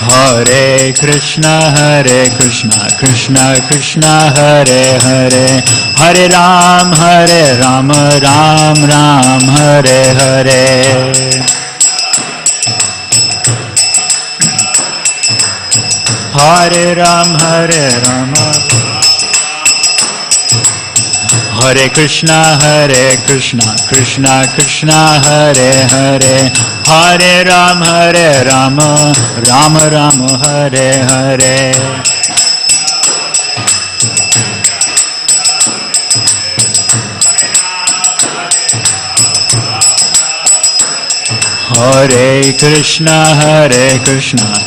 Hare Krishna Krishna Krishna Hare Hare, Hare Ram Ram Ram Hare Hare. Hare Ram Hare Krishna Krishna Krishna Hare Hare, Hare Ram Ram Ram Hare Hare. Hare Krishna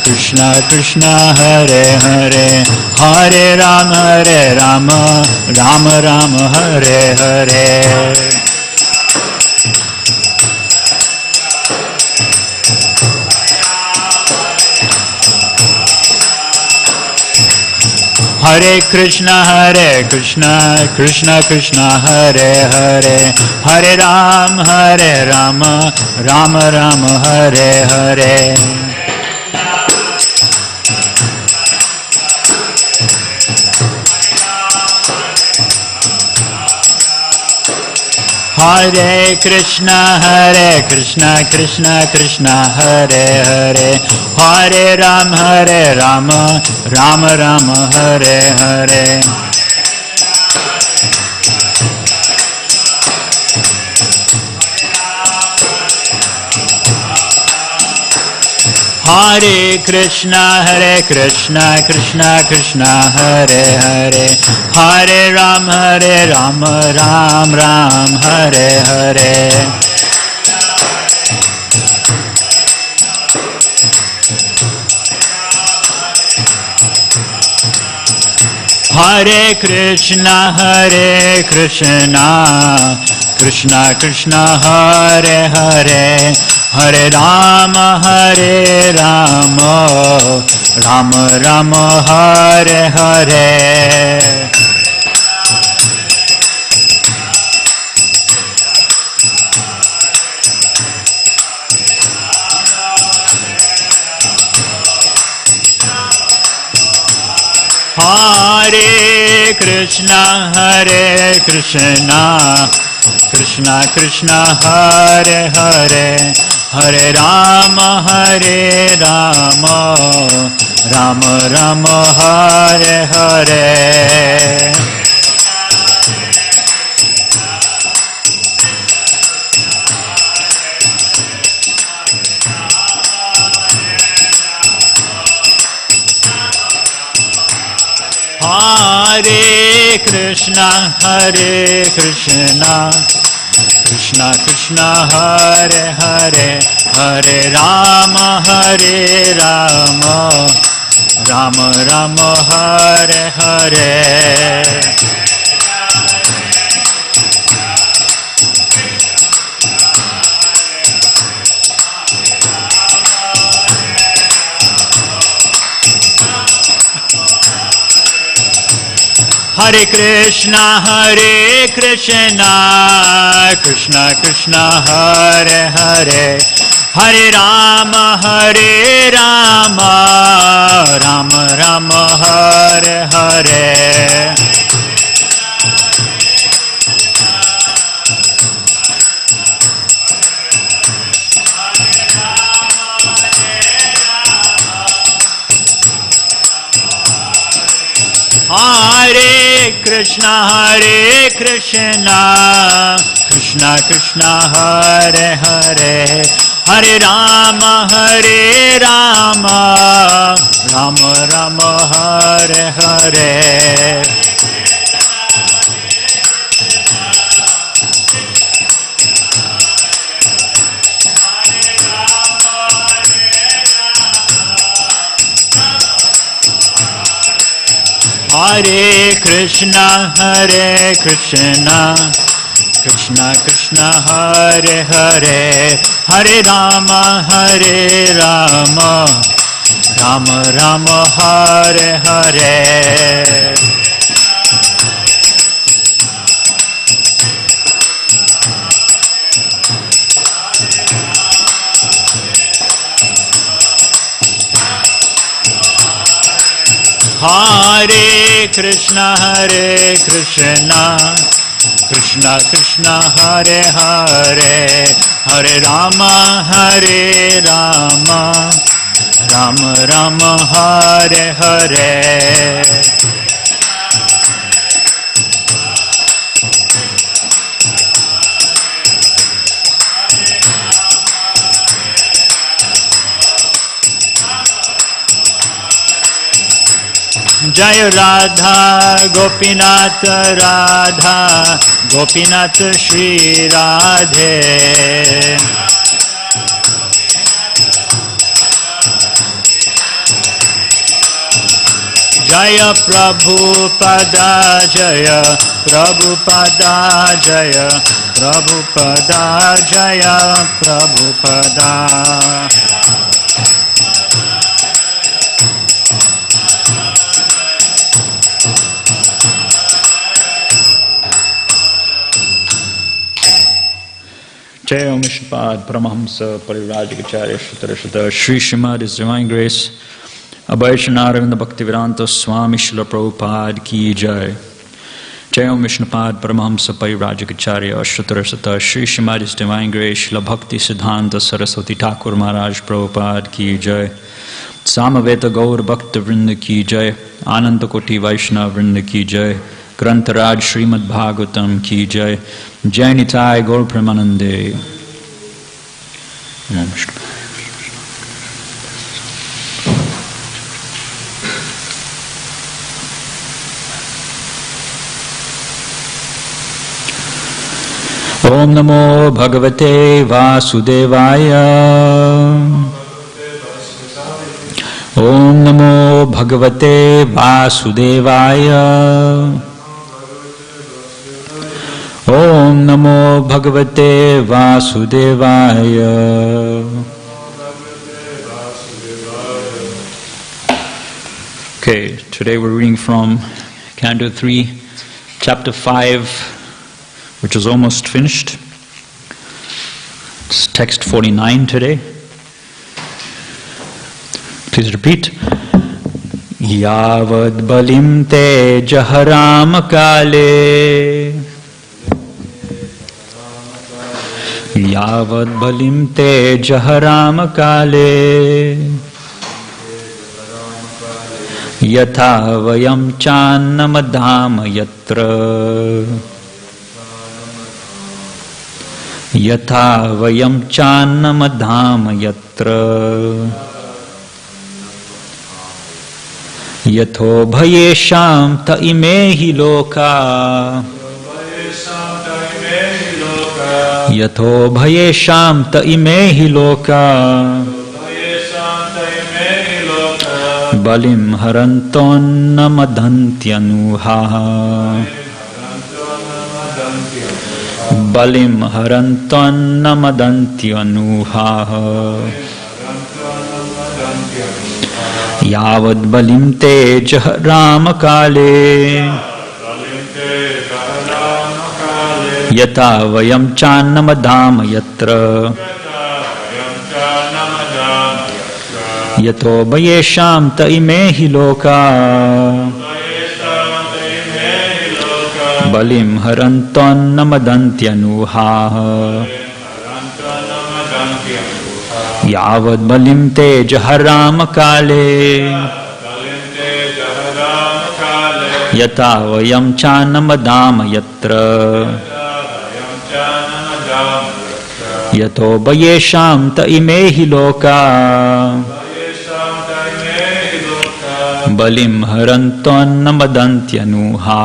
Krishna Krishna Hare Hare, Hare Ram Ram Ram Hare Hare. Hare Krishna Krishna Krishna Hare Hare, Hare Ram Ram Ram Hare Hare. Hare Krishna Krishna Krishna Hare Hare, Hare Ram Ram Ram Hare Hare. Hare Krishna Krishna Krishna Hare Hare, Hare Ram Ram Ram Hare Hare. Hare Krishna Krishna Krishna Hare Hare, Hare Ram Ram Ram Hare Hare. Hare Krishna Krishna Krishna Hare Hare, Hare Ram Ram Ram Hare Hare. Hare Krishna Krishna Krishna Hare Hare, Hare Ram Ram Ram Hare Hare. Hare Krishna Krishna Krishna Hare Hare, Hare Ram Ram Ram Hare Hare. Hare Krishna Krishna Krishna Hare Hare, Hare Ram Ram Ram Hare Hare. Hare Krishna Krishna Hare Hare, Hare Ram Ram Ram Hare Hare. Hare Krishna, Krishna Krishna, Hare Hare, Hare Rama, Rama Rama, Hare Hare. Jai Radha Gopinath Radha Gopinath Shri Radhe. Jaya Prabhupada Jaya Prabhupada Jaya Prabhupada Jaya Prabhupada. Jai Om Vishnupada Paramahamsa Parivrajagacharya Shutarashata Shri Srimad His Divine Grace Abhaishanaravindra Bhaktivedanta Swami Srila Prabhupada Ki Jai. Jai Om Vishnupada Paramahamsa Parivrajagacharya Shutarashata Shri Srimad His Divine Grace Srila Bhakti Siddhanta Saraswati Thakur Maharaj Prabhupada Ki Jai. Samaveta Gaur Bhakta Vrinda Ki Jai. Ananta Koti Vaishnava Vrinda Ki Jai. Grantaraj Srimad Bhagavatam Ki Jai. Jai Nitai Gaur Premanande. Om Namo Bhagavate Vasudevaya. Om Namo Bhagavate Vasudevaya. Om Namo Bhagavate Vasudevaya. Okay, today we're reading from Canto 3, Chapter 5, which is almost finished. It's text 49 today. Please repeat. Yavad balim te jaharam kale. Yavad balim te jaharam kale. Yatha vayam channamadham yatra. Yatha vayam channamadham yatra. Yatho bhayesham ta ime hi loka. Yatho bhayesham ta ime hi loka. Balim haranton namadantyanuha. Balim haranton namadantyanuha. Yavad balim te jaharam kale. Yata vayam channamadham yatra. Yato bhayesham ta ime hi loka. Balim haranton namadantyanuha. Yavad balim te jaharam kale. Yata vayam channamadham yatra. Yato bhayesham ta ime hi loka. Balim haranton namadantyanuha.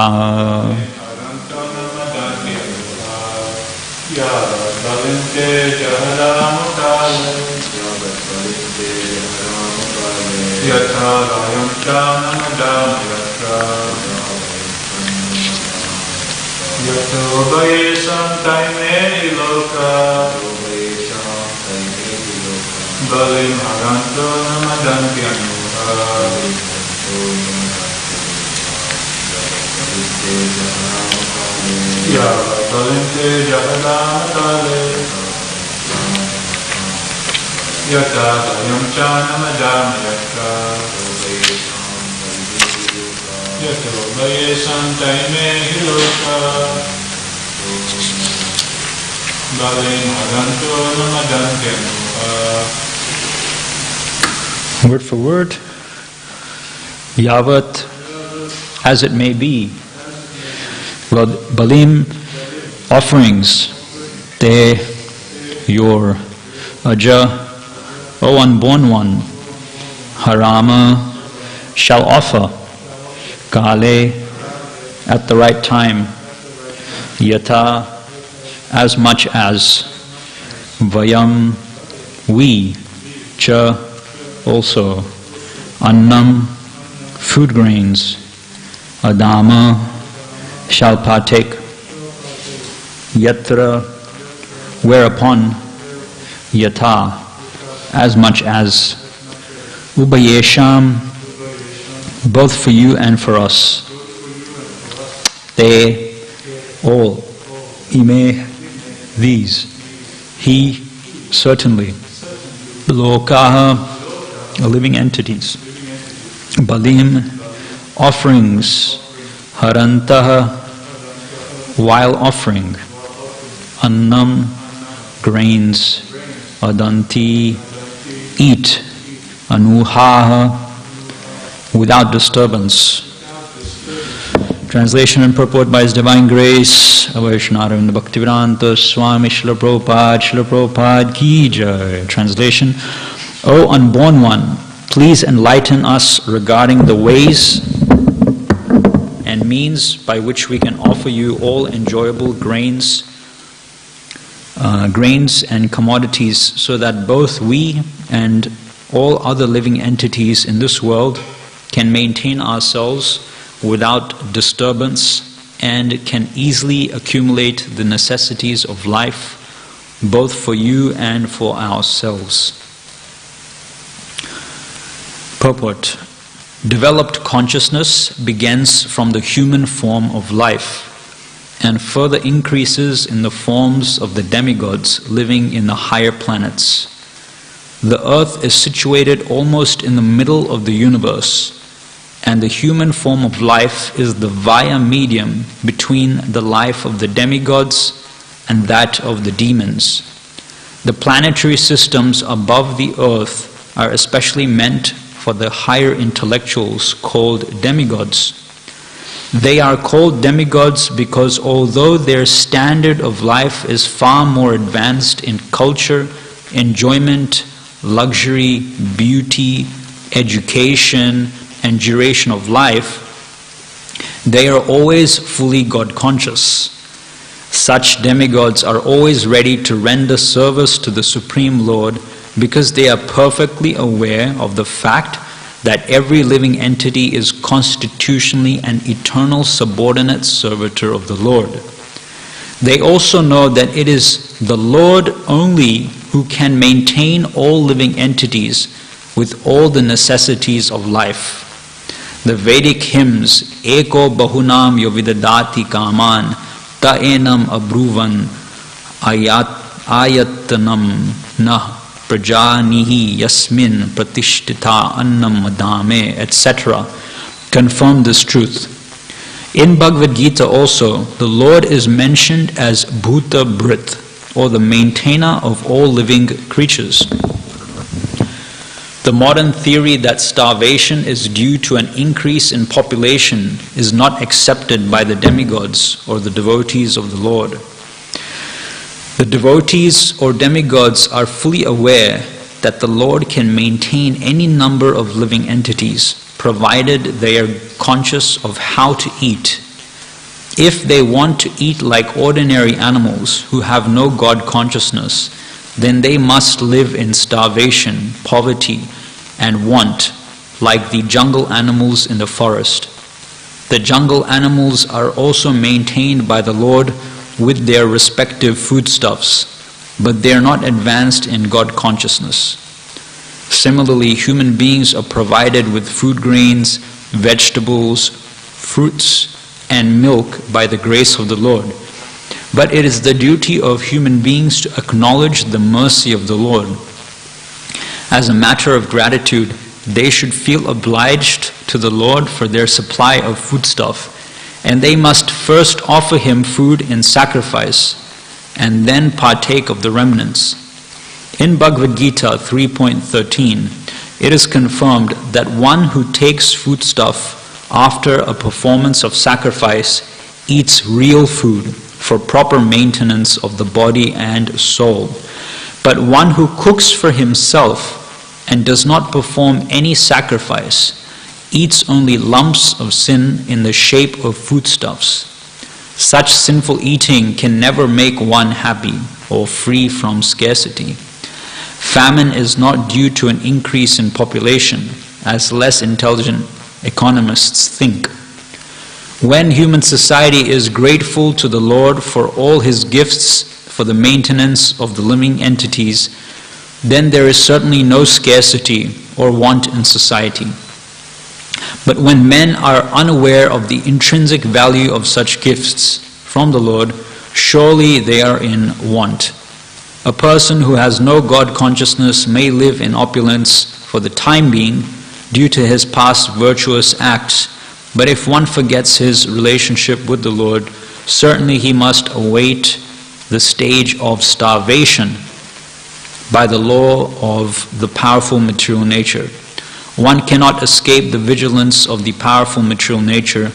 Word for word, yavat, as it may be. Lord, Balim offerings, te, your, Aja, O unborn one, Harama, shall offer, Kale, at the right time, Yata, as much as, Vayam, we, Cha, also, Annam, food grains, Adama, shall partake, Yatra, whereupon, Yata, as much as, Ubayesham, both for you and for us, Te, all, Ime, these, He, certainly, Lokaha, living entities, Balim, offerings, Harantaha, while offering, Annam, grains, Adanti, eat, Anuhaha, without disturbance. Translation and purport by His Divine Grace, Sriman Nrsimha Prabhu, Swami Srila Prabhupada ki jai. Translation: O unborn one, please enlighten us regarding the ways and means by which we can offer you all enjoyable grains and commodities, so that both we and all other living entities in this world can maintain ourselves without disturbance and can easily accumulate the necessities of life, both for you and for ourselves. Purport: developed consciousness begins from the human form of life and further increases in the forms of the demigods living in the higher planets. The earth is situated almost in the middle of the universe, and the human form of life is the via medium between the life of the demigods and that of the demons. The planetary systems above the earth are especially meant for the higher intellectuals called demigods. They are called demigods because although their standard of life is far more advanced in culture, enjoyment, luxury, beauty, education, and duration of life, they are always fully God-conscious. Such demigods are always ready to render service to the Supreme Lord because they are perfectly aware of the fact that every living entity is constitutionally an eternal subordinate servitor of the Lord. They also know that it is the Lord only who can maintain all living entities with all the necessities of life. The Vedic hymns, Eko Bahunam Yovidadati Kaman, Ta'enam Abruvan, Ayatanam Nah Prajanihi Yasmin Pratishtita Annam Madame, etc., confirm this truth. In Bhagavad Gita also, the Lord is mentioned as Bhuta Brit, or the maintainer of all living creatures. The modern theory that starvation is due to an increase in population is not accepted by the demigods or the devotees of the Lord. The devotees or demigods are fully aware that the Lord can maintain any number of living entities, provided they are conscious of how to eat. If they want to eat like ordinary animals who have no God consciousness, then they must live in starvation, poverty, and want, like the jungle animals in the forest. The jungle animals are also maintained by the Lord with their respective foodstuffs, but they are not advanced in God consciousness. Similarly, human beings are provided with food grains, vegetables, fruits, and milk by the grace of the Lord. But it is the duty of human beings to acknowledge the mercy of the Lord. As a matter of gratitude, they should feel obliged to the Lord for their supply of foodstuff, and they must first offer him food in sacrifice, and then partake of the remnants. In Bhagavad Gita 3.13, it is confirmed that one who takes foodstuff after a performance of sacrifice eats real food for proper maintenance of the body and soul. But one who cooks for himself and does not perform any sacrifice eats only lumps of sin in the shape of foodstuffs. Such sinful eating can never make one happy or free from scarcity. Famine is not due to an increase in population, as less intelligent economists think. When human society is grateful to the Lord for all his gifts for the maintenance of the living entities, then there is certainly no scarcity or want in society. But when men are unaware of the intrinsic value of such gifts from the Lord, surely they are in want. A person who has no God consciousness may live in opulence for the time being due to his past virtuous acts, but if one forgets his relationship with the Lord, certainly he must await the stage of starvation by the law of the powerful material nature. One cannot escape the vigilance of the powerful material nature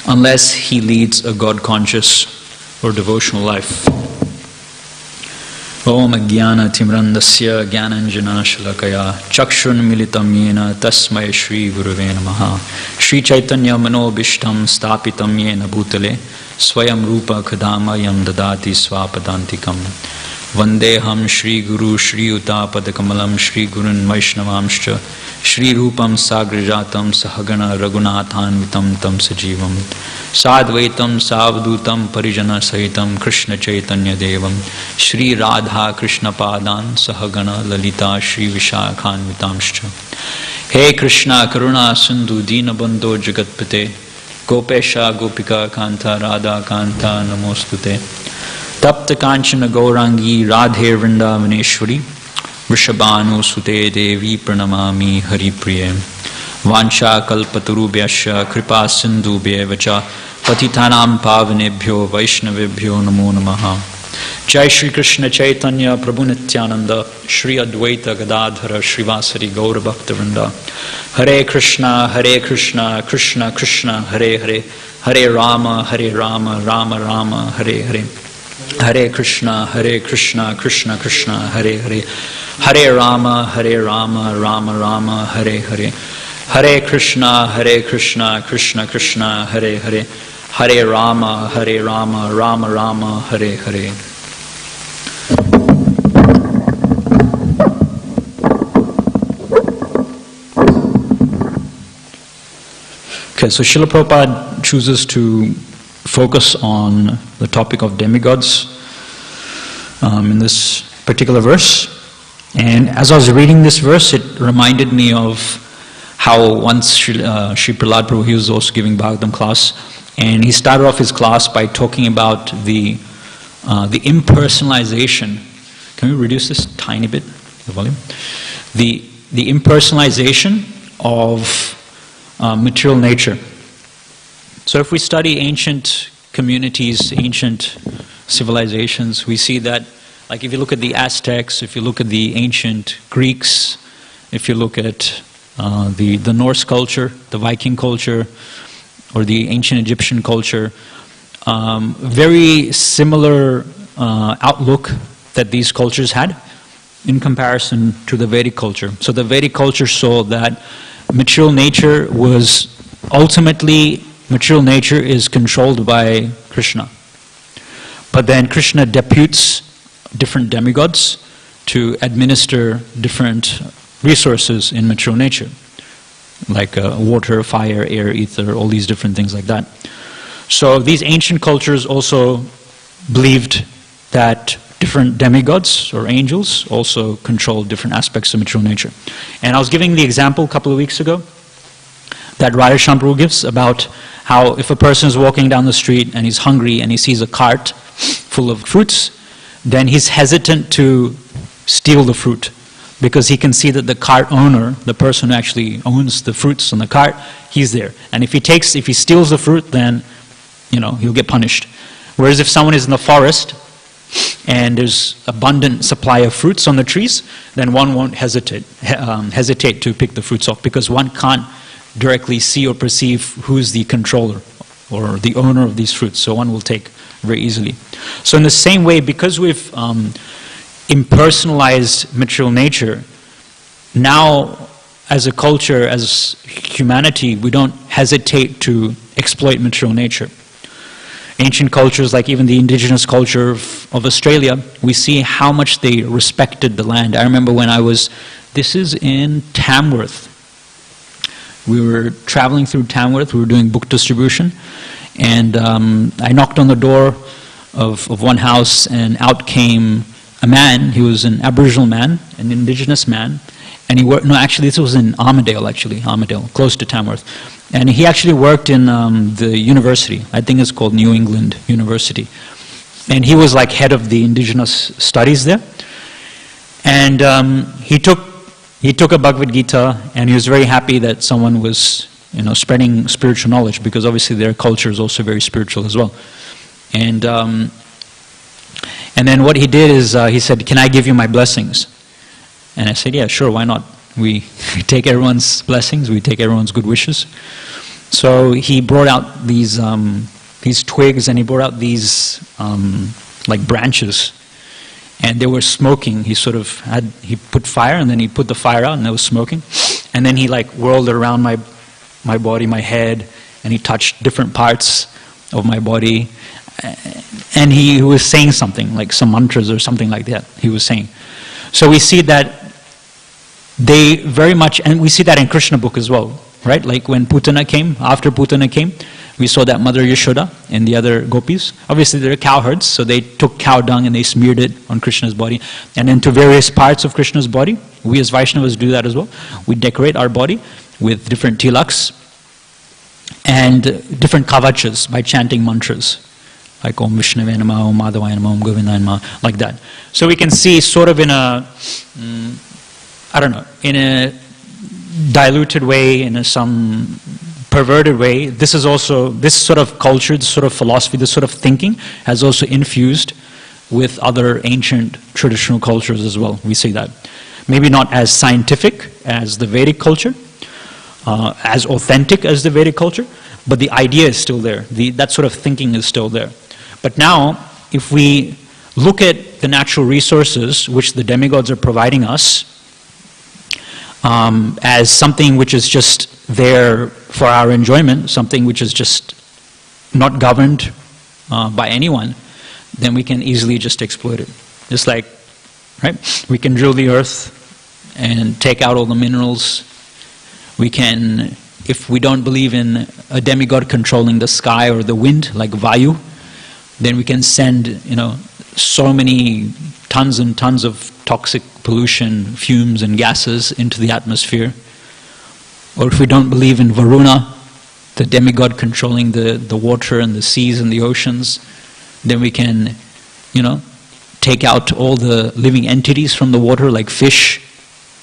unless he leads a God-conscious or devotional life. Om Jnana Timrandasya Jnananjana Shalakaya Chakshurmilitam Yena Tasmai Shri Gurave Namaha Shri Chaitanya Manobishtam Stapitam Yena Bhutale Swayam Rupa Kadamayam Dadati Swapadantikam Vandeham Shri Guru Shri Utapadakamalam Shri Gurun Vaishnavamscha Shri Rupam Sagrajatam Sahagana Raghunathanvitam Tam Sajivam Sadvaitam Savdutam Parijana Sahitam Krishna Chaitanya Devam Shri Radha Krishna Padan Sahagana Lalita Shri Vishakhanvitamscha He Krishna Karuna Sindhu Dinabandho Jagatpate Gopesha Gopika Kanta Radha Kanta Namostute Tapta Kanchana Gaurangi Radhe Vrindavaneshwari Vrishabhanu Sute Devi Pranamami Haripriye Vancha Kalpatarubhyasya Kripa Sindhubhya Vacha Patitanam Pavanebhyo Vaishnavebhyo Namo Namaha Jai Shri Krishna Chaitanya Prabhu Nityananda Shri Advaita Gadadhara Srivasari Gaura Bhakta Vrinda Hare Krishna Krishna Krishna Hare Hare Hare Rama Rama Rama Hare Hare Hare Krishna Krishna Krishna Hare Hare Hare Rama Rama Rama Hare Hare Hare Krishna Krishna Krishna Hare Hare Hare Rama Rama Rama Hare Hare. Okay, so Srila Prabhupada chooses to focus on the topic of demigods in this particular verse. And as I was reading this verse, it reminded me of how once Sri Prahlad Prabhu, he was also giving Bhagavatam class, and he started off his class by talking about the impersonalization. Can we reduce this tiny bit, the volume? The impersonalization of material nature. So if we study ancient communities, ancient civilizations, we see that, like if you look at the Aztecs, if you look at the ancient Greeks, if you look at the Norse culture, the Viking culture, or the ancient Egyptian culture, very similar outlook that these cultures had in comparison to the Vedic culture. So the Vedic culture saw that material nature was ultimately, material nature is controlled by Krishna. But then Krishna deputes different demigods to administer different resources in material nature, like water, fire, air, ether, all these different things like that. So these ancient cultures also believed that different demigods or angels also control different aspects of material nature. And I was giving the example a couple of weeks ago that Radharsham Prabhu gives about how if a person is walking down the street and he's hungry and he sees a cart full of fruits, then he's hesitant to steal the fruit because he can see that the cart owner, the person who actually owns the fruits on the cart, he's there. And if he steals the fruit, then, he'll get punished. Whereas if someone is in the forest and there's abundant supply of fruits on the trees, then one won't hesitate to pick the fruits off, because one can't directly see or perceive who's the controller or the owner of these fruits. So one will take very easily. So in the same way, because we've impersonalized material nature, now as a culture, as humanity, we don't hesitate to exploit material nature. Ancient cultures, like even the indigenous culture of Australia, we see how much they respected the land. I remember when this is in Tamworth. We were traveling through Tamworth, we were doing book distribution, and I knocked on the door of one house, and out came a man. He was an Aboriginal man, an indigenous man, and he worked, this was in Armidale, close to Tamworth. And he actually worked in the university, I think it's called New England University. And he was like head of the indigenous studies there. And he took a Bhagavad Gita, and he was very happy that someone was, spreading spiritual knowledge, because obviously their culture is also very spiritual as well. And then what he did is he said, "Can I give you my blessings?" And I said, "Yeah, sure, why not? We take everyone's blessings, we take everyone's good wishes." So he brought out these twigs, and he brought out these like branches, and they were smoking. He put fire, and then he put the fire out, and it was smoking. And then he like whirled it around my body, my head, and he touched different parts of my body. And he was saying something, like some mantras or something like that he was saying. So we see that they very much, and we see that in Krishna book as well, right? Like when after Putana came, we saw that Mother Yashoda and the other gopis. Obviously they're cowherds, so they took cow dung and they smeared it on Krishna's body and into various parts of Krishna's body. We as Vaishnavas do that as well. We decorate our body with different tilaks and different kavachas by chanting mantras, like Om Vishnave Namah, Om Madhavaya Namah, Om Govindaya Namah, like that. So we can see sort of in a diluted way, in some perverted way, this sort of culture, this sort of philosophy, this sort of thinking has also infused with other ancient traditional cultures as well. We see that. Maybe not as scientific as the Vedic culture, as authentic as the Vedic culture, but the idea is still there. That sort of thinking is still there. But now, if we look at the natural resources which the demigods are providing us, as something which is just there for our enjoyment, something which is just not governed by anyone, then we can easily just exploit it. Just like, right? We can drill the earth and take out all the minerals. We can, if we don't believe in a demigod controlling the sky or the wind, like Vayu, then we can send, so many tons and tons of toxic pollution, fumes and gases into the atmosphere. Or if we don't believe in Varuna, the demigod controlling the water and the seas and the oceans, then we can, take out all the living entities from the water, like fish.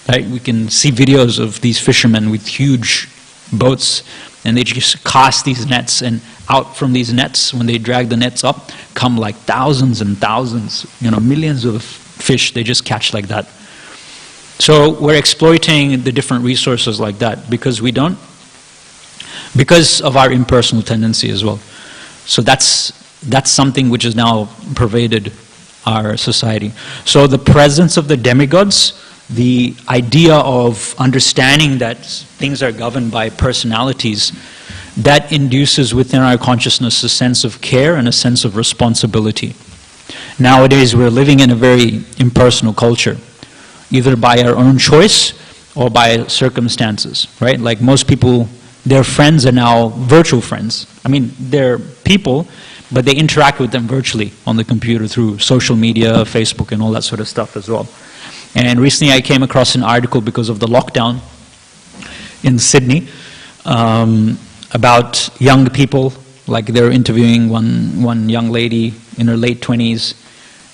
Right? We can see videos of these fishermen with huge boats, and they just cast these nets, and out from these nets, when they drag the nets up, come like thousands and thousands, millions of fish they just catch like that. So we're exploiting the different resources like that because of our impersonal tendency as well. So that's something which has now pervaded our society. So the presence of the demigods, the idea of understanding that things are governed by personalities, that induces within our consciousness a sense of care and a sense of responsibility. Nowadays we're living in a very impersonal culture, either by our own choice or by circumstances, right? Like most people, their friends are now virtual friends. I mean, they're people, but they interact with them virtually on the computer through social media, Facebook and all that sort of stuff as well. And recently I came across an article because of the lockdown in Sydney about young people, like they're interviewing one young lady in her late 20s,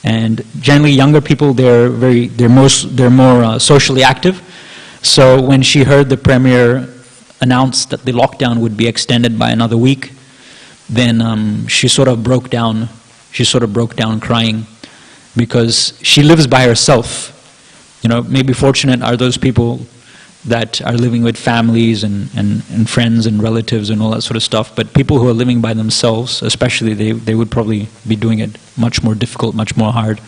And generally younger people, they're more socially active. So when she heard the Premier announce that the lockdown would be extended by another week, then she sort of broke down. She sort of broke down crying, because she lives by herself. You know, maybe fortunate are those people that are living with families and friends and relatives and all that sort of stuff. But people who are living by themselves, especially, they would probably be doing it much more difficult, much more hard,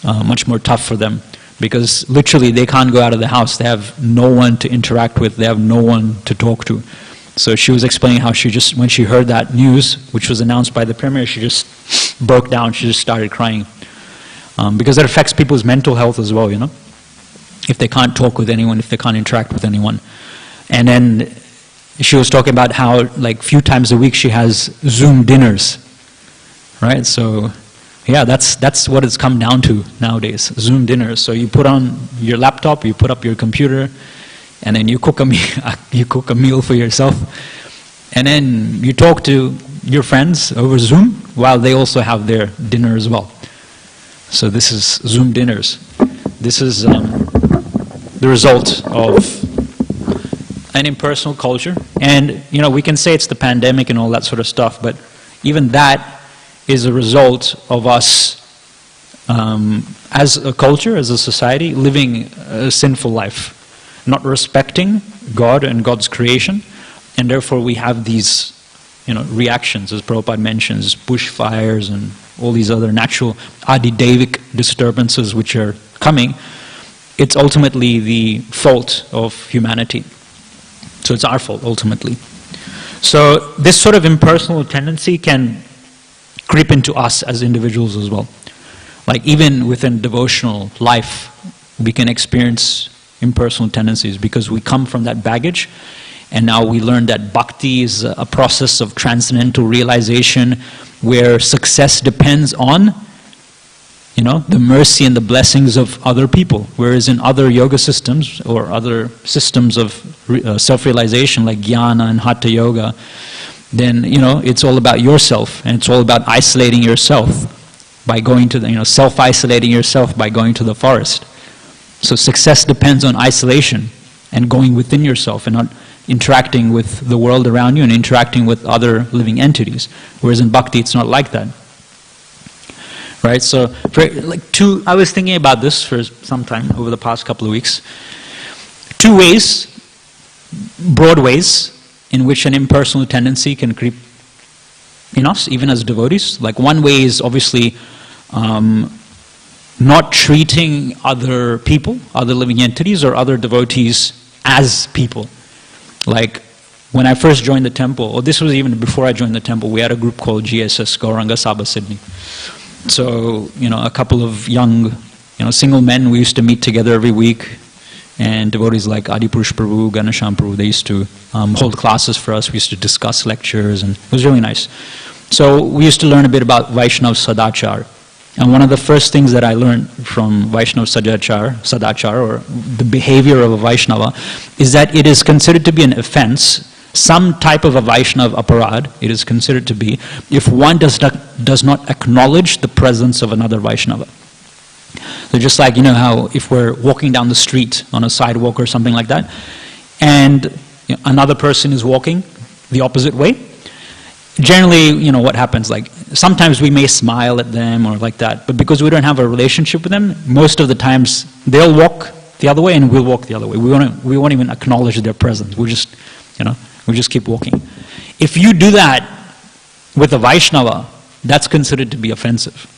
much more tough for them. Because literally they can't go out of the house. They have no one to interact with. They have no one to talk to. So she was explaining how she just, when she heard that news, which was announced by the Premier, she just broke down. She just started crying. Because it affects people's mental health as well, you know. If they can't talk with anyone, if they can't interact with anyone. And then she was talking about how, like, few times a week she has Zoom dinners, right? So, yeah, that's what it's come down to nowadays, Zoom dinners. So you put on your laptop, you put up your computer, and then you cook a meal for yourself, and then you talk to your friends over Zoom while they also have their dinner as well. So this is Zoom dinners. This is the result of an impersonal culture. And, you know, we can say it's the pandemic and all that sort of stuff, but even that is a result of us, as a culture, as a society, living a sinful life, not respecting God and God's creation, and therefore we have these, you know, reactions, as Prabhupada mentions, bushfires and all these other natural Adi-Devic disturbances which are coming. It's ultimately the fault of humanity. So it's our fault, ultimately. So this sort of impersonal tendency can creep into us as individuals as well. Like even within devotional life, we can experience impersonal tendencies because we come from that baggage, and now we learn that bhakti is a process of transcendental realization where success depends on, you know, the mercy and the blessings of other people. Whereas in other yoga systems or other systems of self-realization like jnana and hatha yoga, then, you know, it's all about yourself, and it's all about isolating yourself by going to the, you know, self-isolating yourself by going to the forest. So success depends on isolation and going within yourself and not interacting with the world around you and interacting with other living entities. Whereas in bhakti, it's not like that. Right? So, I was thinking about this for some time over the past couple of weeks. Two ways, broad ways, in which an impersonal tendency can creep in us, even as devotees. Like one way is obviously not treating other people, other living entities or other devotees as people. Like when I first joined the temple, or this was even before I joined the temple, we had a group called GSS, Gauranga Sabha Sydney. So, you know, a couple of young, you know, single men, we used to meet together every week, and devotees like Adipurush Prabhu, Ganesham Prabhu, they used to hold classes for us. We used to discuss lectures, and it was really nice. So we used to learn a bit about Vaishnava Sadachar. And one of the first things that I learned from Vaishnava Sadachar, or the behavior of a Vaishnava, is that it is considered to be an offense, some type of a Vaishnava aparad, it is considered to be, if one does not acknowledge the presence of another Vaishnava. So just like, you know, how if we're walking down the street on a sidewalk or something like that, and you know, another person is walking the opposite way, generally, you know, what happens, like, sometimes we may smile at them or like that, but because we don't have a relationship with them, most of the times they'll walk the other way and we'll walk the other way. We won't even acknowledge their presence. We'll just, you know, we'll just keep walking. If you do that with a Vaishnava, that's considered to be offensive.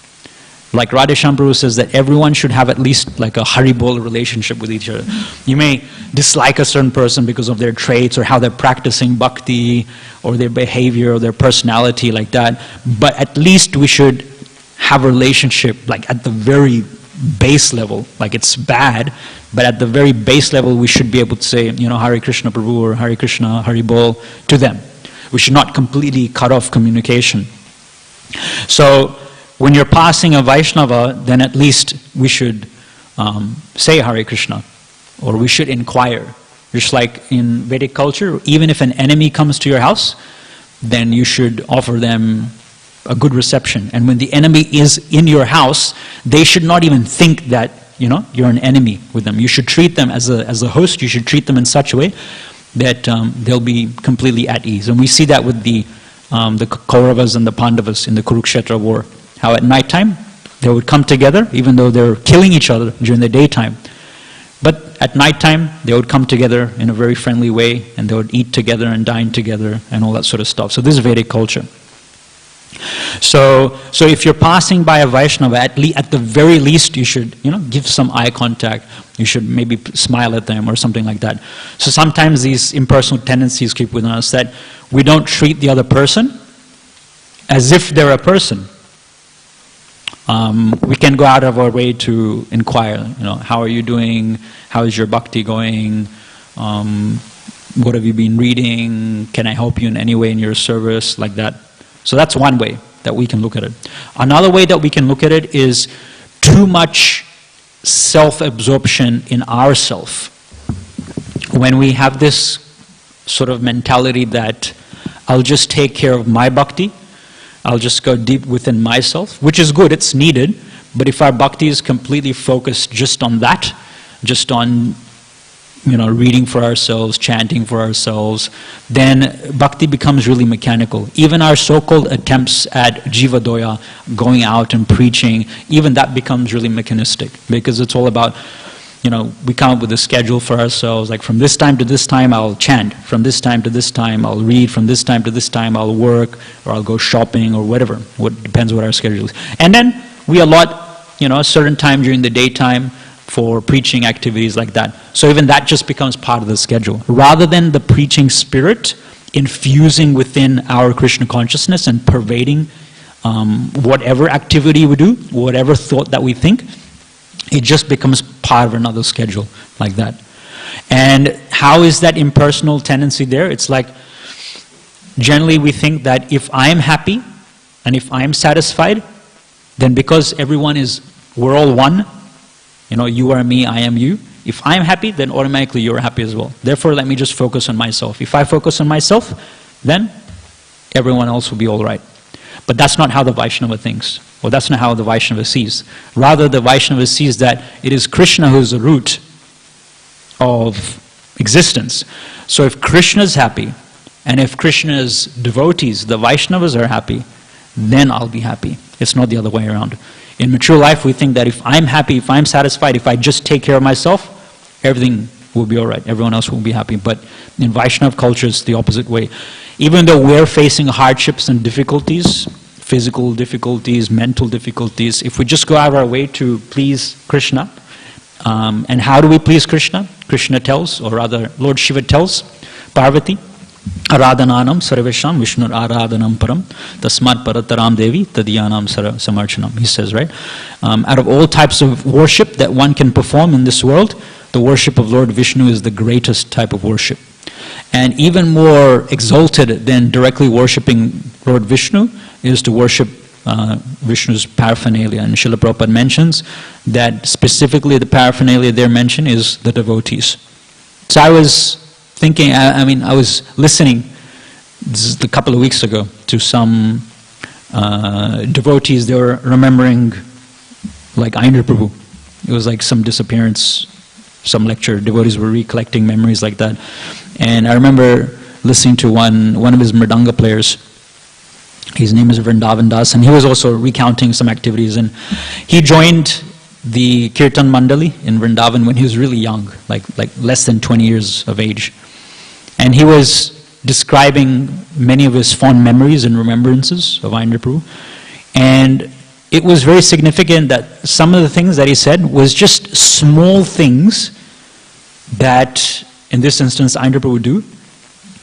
Like Radhesham Prabhu says that everyone should have at least like a Haribol relationship with each other. You may dislike a certain person because of their traits or how they're practicing bhakti or their behavior or their personality like that, but at least we should have a relationship like at the very base level. Like it's bad, but at the very base level we should be able to say, you know, Hare Krishna Prabhu or Hare Krishna, Haribol to them. We should not completely cut off communication. So when you're passing a Vaishnava, then at least we should say Hare Krishna, or we should inquire. Just like in Vedic culture, even if an enemy comes to your house, then you should offer them a good reception. And when the enemy is in your house, they should not even think that, you're an enemy with them. You should treat them as a host. You should treat them in such a way that they'll be completely at ease. And we see that with the Kauravas and the Pandavas in the Kurukshetra war. How at nighttime, they would come together, even though they're killing each other during the daytime. But at nighttime, they would come together in a very friendly way, and they would eat together and dine together and all that sort of stuff. So this is Vedic culture. So if you're passing by a Vaishnava, at the very least, you should, give some eye contact. You should maybe smile at them or something like that. So sometimes these impersonal tendencies creep within us that we don't treat the other person as if they're a person. We can go out of our way to inquire, how are you doing? How is your bhakti going? What have you been reading? Can I help you in any way in your service? Like that. So that's one way that we can look at it. Another way that we can look at it is too much self-absorption in ourself. When we have this sort of mentality that I'll just take care of my bhakti, I'll just go deep within myself, which is good, it's needed, but if our bhakti is completely focused just on that, just on reading for ourselves, chanting for ourselves, then bhakti becomes really mechanical. Even our so-called attempts at jiva doya, going out and preaching, even that becomes really mechanistic, because it's all about, we come up with a schedule for ourselves, like from this time to this time I'll chant, from this time to this time I'll read, from this time to this time I'll work, or I'll go shopping, or whatever, depends what our schedule is. And then we allot, a certain time during the daytime for preaching activities like that. So even that just becomes part of the schedule. Rather than the preaching spirit infusing within our Krishna consciousness and pervading whatever activity we do, whatever thought that we think, it just becomes part of another schedule like that. And how is that impersonal tendency there? It's like, generally we think that if I'm happy and if I'm satisfied, then because we're all one, you are me, I am you. If I'm happy, then automatically you're happy as well. Therefore, let me just focus on myself. If I focus on myself, then everyone else will be all right. But that's not how the Vaishnava thinks, or that's not how the Vaishnava sees. Rather, the Vaishnava sees that it is Krishna who is the root of existence. So if Krishna is happy, and if Krishna's devotees, the Vaishnavas, are happy, then I'll be happy. It's not the other way around. In mature life, we think that if I'm happy, if I'm satisfied, if I just take care of myself, everything will be all right. Everyone else will be happy. But in Vaishnava culture, it's the opposite way. Even though we're facing hardships and difficulties, physical difficulties, mental difficulties, if we just go out of our way to please Krishna, and how do we please Krishna? Krishna tells, or rather Lord Shiva tells Parvati, Aradhananam sarvesham Vishnur aradhanam param tasmat parataram devi tadiyanam samarchanam. He says, right? Out of all types of worship that one can perform in this world, the worship of Lord Vishnu is the greatest type of worship. And even more exalted than directly worshipping Lord Vishnu is to worship Vishnu's paraphernalia. And Srila Prabhupada mentions that specifically the paraphernalia there mentioned is the devotees. So I was thinking, I was listening, this is a couple of weeks ago, to some devotees. They were remembering like Indra Prabhu. It was like some disappearance, some lecture. Devotees were recollecting memories like that. And I remember listening to one of his mridanga players. His name is Vrindavan Das, and he was also recounting some activities. And he joined the Kirtan Mandali in Vrindavan when he was really young, like less than 20 years of age. And he was describing many of his fond memories and remembrances of Indra Prabhu. And it was very significant that some of the things that he said was just small things that, in this instance, Indra Prabhu would do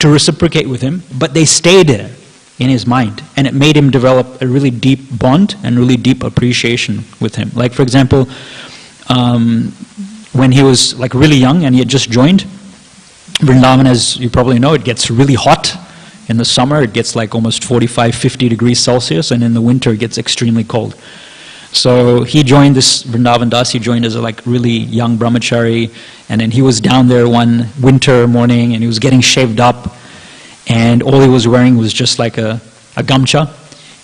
to reciprocate with him, but they stayed there in his mind, and it made him develop a really deep bond and really deep appreciation with him. Like, for example, when he was like really young and he had just joined Vrindavan, as you probably know, it gets really hot. In the summer, it gets like almost 45, 50 degrees Celsius, and in the winter, it gets extremely cold. So he joined this Vrindavan Das. He joined as a like really young brahmachari, and then he was down there one winter morning, and he was getting shaved up, and all he was wearing was just like a gamcha,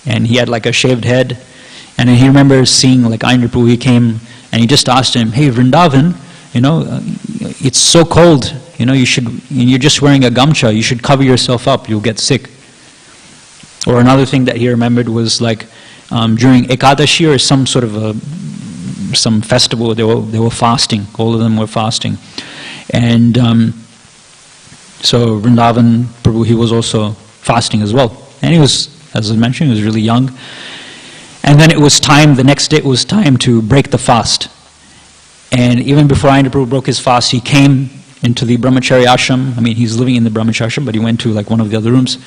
and he had like a shaved head. And he remembers seeing like Ayendra Prabhu, he came and he just asked him, hey, Vrindavan, it's so cold, you're just wearing a gamcha, you should cover yourself up, you'll get sick. Or another thing that he remembered was like during Ekadashi or some sort of some festival, they were fasting, all of them were fasting. And so Vrindavan Prabhu, he was also fasting as well. And he was, as I mentioned, he was really young. And then it was time, the next day it was time to break the fast. And even before Ayendra Prabhu broke his fast, he came into the brahmachari ashram. I mean, he's living in the brahmachari ashram, but he went to like one of the other rooms,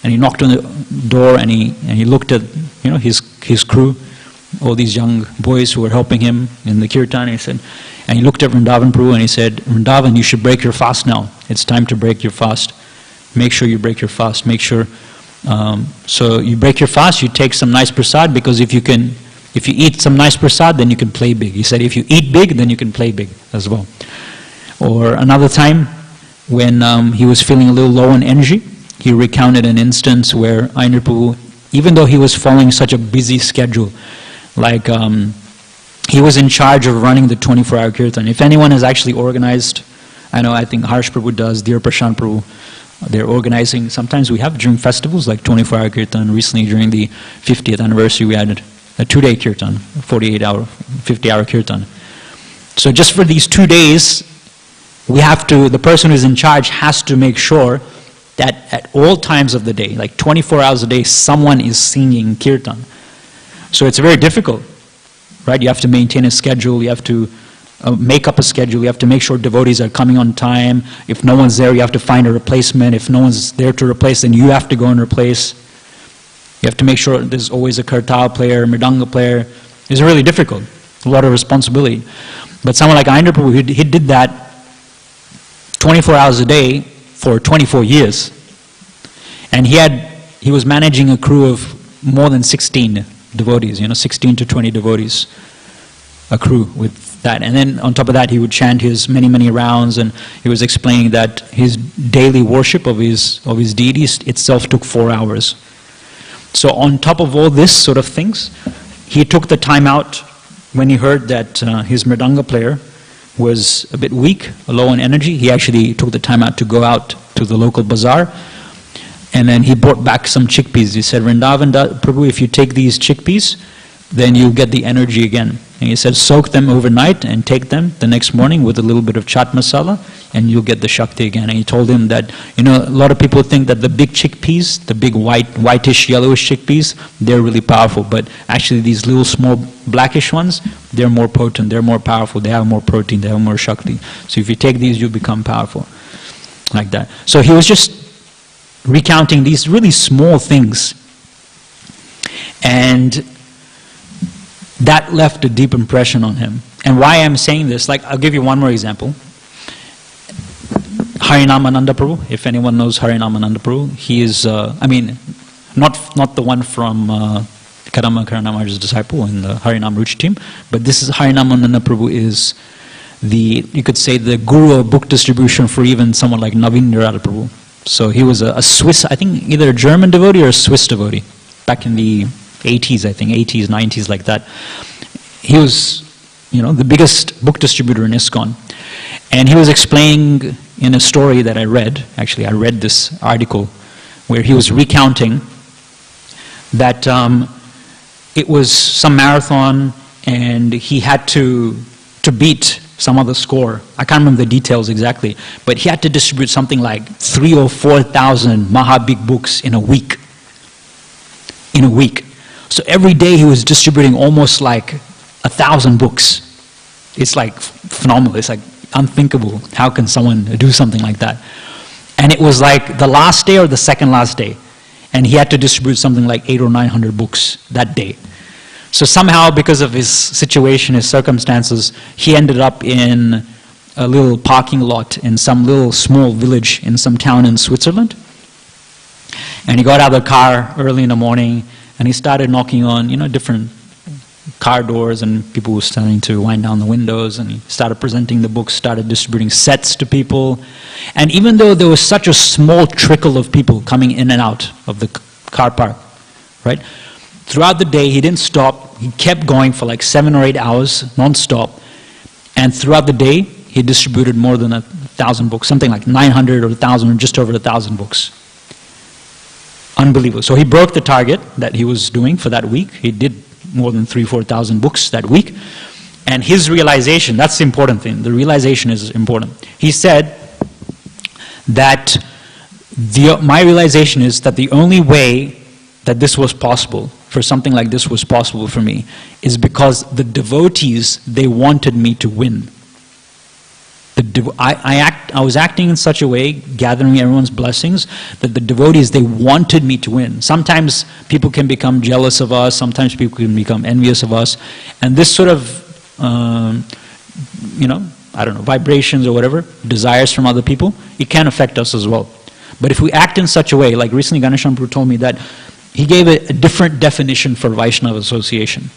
and he knocked on the door, and he looked at his crew, all these young boys who were helping him in the kirtan. And he looked at Vrindavan Prabhu and he said, Vrindavan, you should break your fast now. It's time to break your fast. Make sure you break your fast. Make sure. So you break your fast, you take some nice prasad, because if you eat some nice prasad, then you can play big. He said if you eat big, then you can play big as well. Or another time, when he was feeling a little low on energy, he recounted an instance where Ayendra Prabhu, even though he was following such a busy schedule, like he was in charge of running the 24-hour kirtan. If anyone has actually organized, I think Harsh Prabhu does, Dear Prashant Prabhu, they're organizing, sometimes we have during festivals like 24-hour kirtan. Recently during the 50th anniversary we had a 2-day kirtan, 48-hour, 50-hour kirtan. So just for these 2 days, the person who's in charge has to make sure that at all times of the day, like 24 hours a day, someone is singing kirtan. So it's very difficult, right? You have to maintain a schedule, you have to make up a schedule, you have to make sure devotees are coming on time. If no one's there, you have to find a replacement. If no one's there to replace, then you have to go and replace. You have to make sure there's always a kartal player, mridanga player. It's really difficult, a lot of responsibility. But someone like Ayendra Prabhu, he did that 24 hours a day for 24 years. And he was managing a crew of more than 16 devotees, 16 to 20 devotees, a crew with that. And then on top of that, he would chant his many, many rounds, and he was explaining that his daily worship of his deities itself took 4 hours. So on top of all this sort of things, he took the time out when he heard that his mridanga player was a bit weak, low on energy. He actually took the time out to go out to the local bazaar, and then he brought back some chickpeas. He said, Vrindavan Prabhu, if you take these chickpeas, then you get the energy again. And he said, soak them overnight and take them the next morning with a little bit of chaat masala, and you'll get the Shakti again. And he told him that, a lot of people think that the big chickpeas, the big whitish, yellowish chickpeas, they're really powerful. But actually these little small blackish ones, they're more potent, they're more powerful, they have more protein, they have more Shakti. So if you take these, you become powerful. Like that. So he was just recounting these really small things. And that left a deep impression on him. And why I'm saying this, I'll give you one more example. Harinamananda Prabhu, if anyone knows Harinamananda Prabhu, he is, not the one from Kadamba Karanamar's disciple in the Harinam Ruchi team, but this is Harinamananda Prabhu is you could say the guru of book distribution for even someone like Naveen Nirada Prabhu. So he was a Swiss, I think either a German devotee or a Swiss devotee, back in the 80s, I think, 80s, 90s, like that. He was, the biggest book distributor in ISKCON. And he was explaining in a story that I read, actually I read this article, where he was recounting that it was some marathon and he had to beat some other score. I can't remember the details exactly, but he had to distribute something like 3,000 or 4,000 Mahabig books in a week. In a week. So every day he was distributing almost like 1,000 books. It's like phenomenal. It's like unthinkable. How can someone do something like that? And it was like the last day or the second last day. And he had to distribute something like 800 or 900 books that day. So somehow, because of his situation, his circumstances, he ended up in a little parking lot in some little small village in some town in Switzerland. And he got out of the car early in the morning and he started knocking on, different car doors, and people were starting to wind down the windows, and he started presenting the books, started distributing sets to people. And even though there was such a small trickle of people coming in and out of the car park, right? throughout the day, he didn't stop. He kept going for like 7 or 8 hours, non-stop. And throughout the day, he distributed more than 1,000 books, something like 900 or 1,000, or just over 1,000 books. Unbelievable. So he broke the target that he was doing for that week. He did more than 3,000-4,000 books that week. And his realization, that's the important thing. The realization is important. He said that my realization is that the only way that this was possible, for something like this was possible for me, is because the devotees, they wanted me to win. I was acting in such a way, gathering everyone's blessings, that the devotees, they wanted me to win. Sometimes people can become jealous of us, sometimes people can become envious of us, and this sort of, I don't know, vibrations or whatever, desires from other people, it can affect us as well. But if we act in such a way, like recently Sriman Nrsimha Prabhu told me that he gave a different definition for Vaishnava association.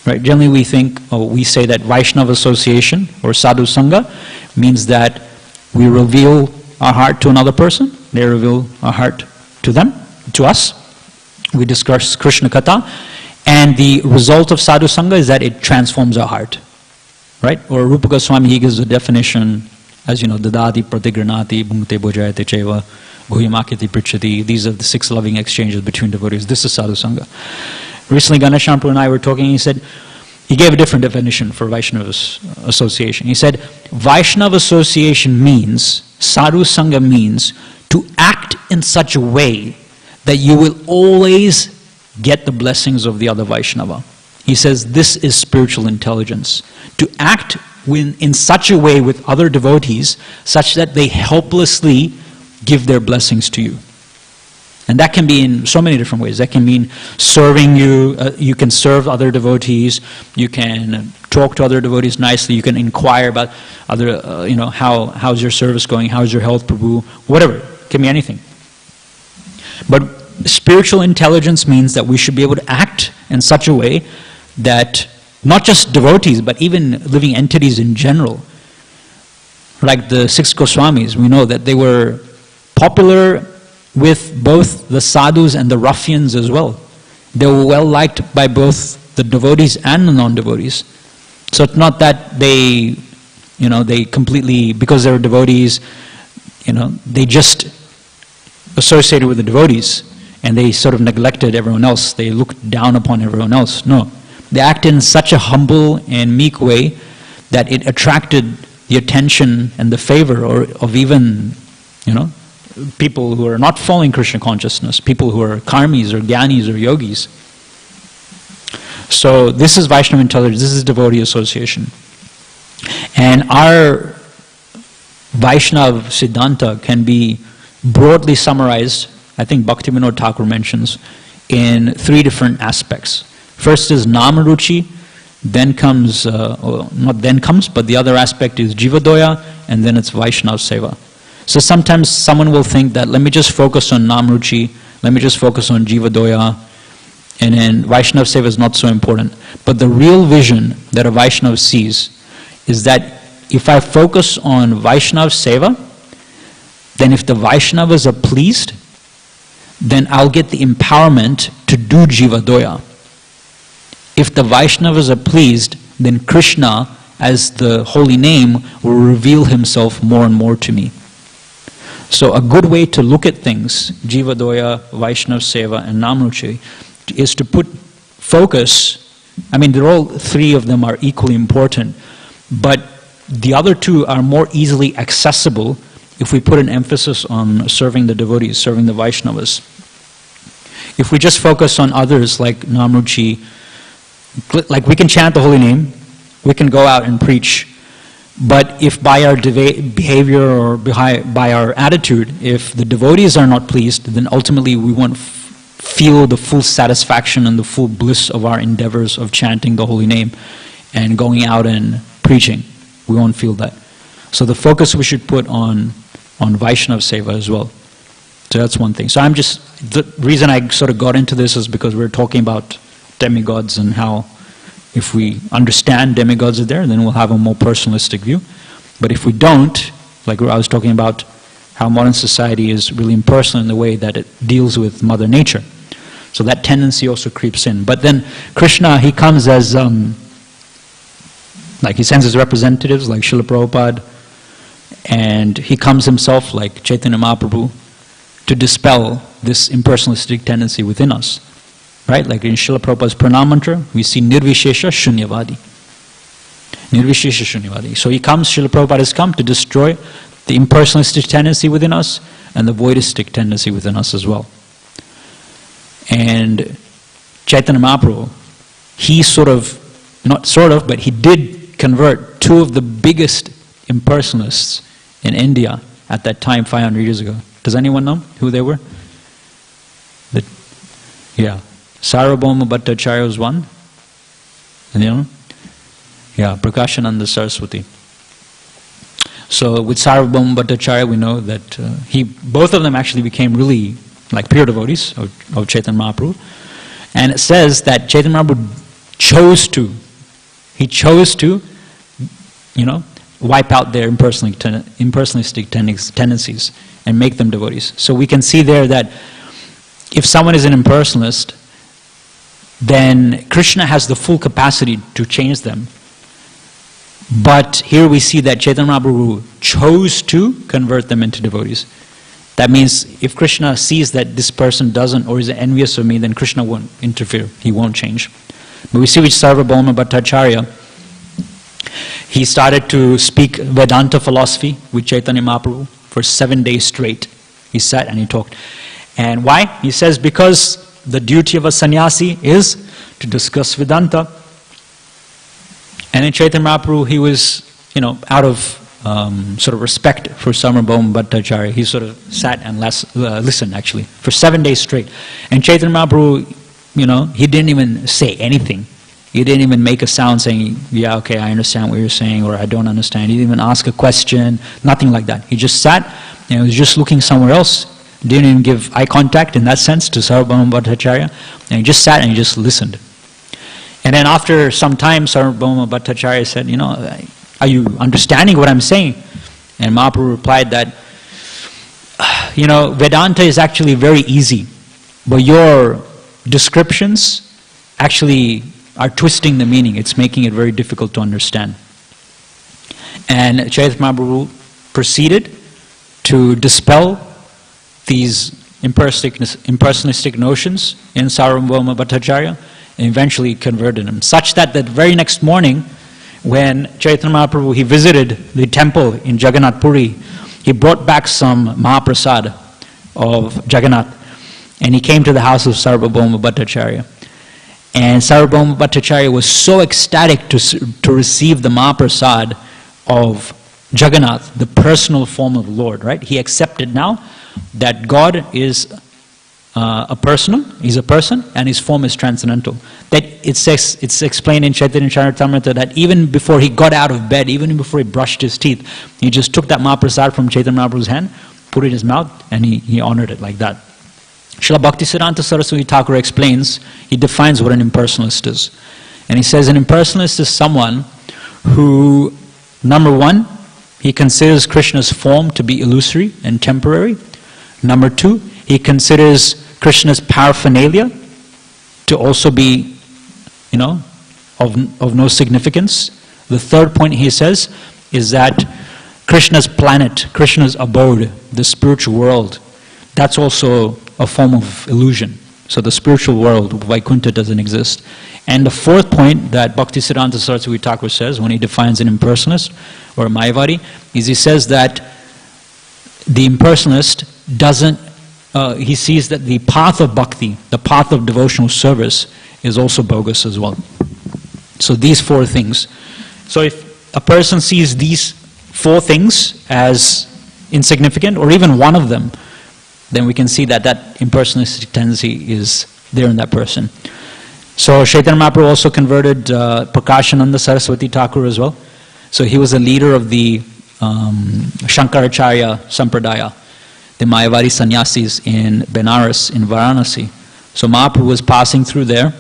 Right? Generally we say that Vaishnava association or sadhu sangha means that we reveal our heart to another person, they reveal our heart to them, to us. We discuss Krishna Katha, and the result of sadhu sangha is that it transforms our heart. Right? Or Rupa Goswami, he gives a definition, as you know, dadati pratigranati bhungte bhojayate cheva bhuyamakiti prichati. These are the 6 loving exchanges between devotees. This is sadhu sangha. Recently, Sriman Nrsimha Prabhu and I were talking, he gave a different definition for Vaishnava association. He said, Vaishnava association means, sadhu sangha means, to act in such a way that you will always get the blessings of the other Vaishnava. He says, this is spiritual intelligence. To act in such a way with other devotees, such that they helplessly give their blessings to you. And that can be in so many different ways. That can mean serving you. You can serve other devotees. You can talk to other devotees nicely. You can inquire about other, how's your service going? How's your health, Prabhu? Whatever. It can be anything. But spiritual intelligence means that we should be able to act in such a way that not just devotees, but even living entities in general, like the 6 Goswamis, we know that they were popular with both the sadhus and the ruffians as well. They were well liked by both the devotees and the non-devotees. So it's not that they completely, because they were devotees, they just associated with the devotees and they sort of neglected everyone else. They looked down upon everyone else. No. They acted in such a humble and meek way that it attracted the attention and the favor of even, people who are not following Krishna consciousness, people who are karmis or gyanis or yogis. So this is Vaishnava intelligence, this is devotee association. And our Vaishnava Siddhanta can be broadly summarized, I think Bhaktivinoda Thakur mentions, in 3 different aspects. First is Namaruchi, then comes, not then comes, but the other aspect is Jivadoya, and then it's Vaishnava Seva. So sometimes someone will think that let me just focus on Namruchi, let me just focus on Jivadoya, and then Vaishnava Seva is not so important. But the real vision that a Vaishnava sees is that if I focus on Vaishnava Seva, then if the Vaishnavas are pleased, then I'll get the empowerment to do Jivadoya. If the Vaishnavas are pleased, then Krishna, as the holy name, will reveal himself more and more to me. So a good way to look at things, Jivadoya, Vaishnava Seva, and Namruchi, is to put focus. I mean, they're all 3 of them are equally important, but the other 2 are more easily accessible if we put an emphasis on serving the devotees, serving the Vaishnavas. If we just focus on others like Namruchi, like we can chant the holy name, we can go out and preach, but if by our behavior or by our attitude, if the devotees are not pleased, then ultimately we won't feel the full satisfaction and the full bliss of our endeavors of chanting the holy name and going out and preaching. We won't feel that. So the focus we should put on Vaishnava Seva as well. So that's one thing. So the reason I sort of got into this is because we're talking about demigods and how if we understand demigods are there, then we'll have a more personalistic view. But if we don't, like I was talking about how modern society is really impersonal in the way that it deals with Mother Nature. So that tendency also creeps in. But then Krishna, he comes as, like he sends his representatives like Srila Prabhupada, and he comes himself like Chaitanya Mahaprabhu to dispel this impersonalistic tendency within us. Right? Like in Srila Prabhupada's Pranam Mantra, we see Nirvishesha Shunyavadi. Nirvishesha Shunyavadi. So he comes, Srila Prabhupada has come to destroy the impersonalistic tendency within us and the voidistic tendency within us as well. And Chaitanya Mahaprabhu, he but he did convert two of the biggest impersonalists in India at that time, 500 years ago. Does anyone know who they were? Sarvabhauma Bhattacharya was one. And you know? Yeah, Prakashananda Saraswati. So with Sarvabhauma Bhattacharya, we know that both of them actually became really like pure devotees of Chaitanya Mahaprabhu. And it says that Chaitanya Mahaprabhu chose to, wipe out their impersonalistic tendencies and make them devotees. So we can see there that if someone is an impersonalist, then Krishna has the full capacity to change them. But here we see that Chaitanya Mahaprabhu chose to convert them into devotees. That means if Krishna sees that this person doesn't or is envious of me, then Krishna won't interfere. He won't change. But we see with Sarvabhauma Bhattacharya, he started to speak Vedanta philosophy with Chaitanya Mahaprabhu for 7 days straight. He sat and he talked. And why? He says because the duty of a sannyasi is to discuss Vedanta. And in Chaitanya Mahaprabhu, he was, out of sort of respect for Sarvabhauma Bhattacharya, he sort of sat and listened actually for 7 days straight. And Chaitanya Mahaprabhu, he didn't even say anything. He didn't even make a sound saying, yeah, okay, I understand what you're saying, or I don't understand. He didn't even ask a question, nothing like that. He just sat and he was just looking somewhere else. Didn't even give eye contact in that sense to Sarvabhauma Bhattacharya. And he just sat and he just listened. And then after some time, Sarvabhauma Bhattacharya said, are you understanding what I'm saying? And Mahaprabhu replied that, Vedanta is actually very easy, but your descriptions actually are twisting the meaning. It's making it very difficult to understand. And Chaitanya Mahaprabhu proceeded to dispel these impersonalistic notions in Sarvabhauma Bhattacharya and eventually converted him. Such that the very next morning, when Chaitanya Mahaprabhu, he visited the temple in Jagannath Puri, he brought back some Mahaprasad of Jagannath, and he came to the house of Sarvabhauma Bhattacharya. And Sarvabhauma Bhattacharya was so ecstatic to receive the Mahaprasad of Jagannath, the personal form of the Lord, right? He accepted now that God is He's a person, and His form is transcendental. That it's explained in Chaitanya Charitamrita that even before he got out of bed, even before he brushed his teeth, he just took that Mahaprasad from Chaitanya Mahaprabhu's hand, put it in his mouth, and he honored it like that. Srila Bhaktisiddhanta Saraswati Thakur explains, he defines what an impersonalist is. And he says an impersonalist is someone who, number one, he considers Krishna's form to be illusory and temporary. Number two, he considers Krishna's paraphernalia to also be, of no significance. The third point he says is that Krishna's planet, Krishna's abode, the spiritual world, that's also a form of illusion. So the spiritual world, Vaikuntha, doesn't exist. And the fourth point that Bhaktisiddhanta Saraswati Thakur says when he defines an impersonalist or a Mayavadi is he says that the impersonalist doesn't, he sees that the path of bhakti, the path of devotional service, is also bogus as well. So these four things. So if a person sees these four things as insignificant, or even one of them, then we can see that that impersonalistic tendency is there in that person. So Chaitanya Mahaprabhu also converted Prakashananda Saraswati Thakur as well. So he was a leader of the Shankaracharya Sampradaya, the Mayavadi sannyasis in Benares, in Varanasi. So Mahaprabhu was passing through there,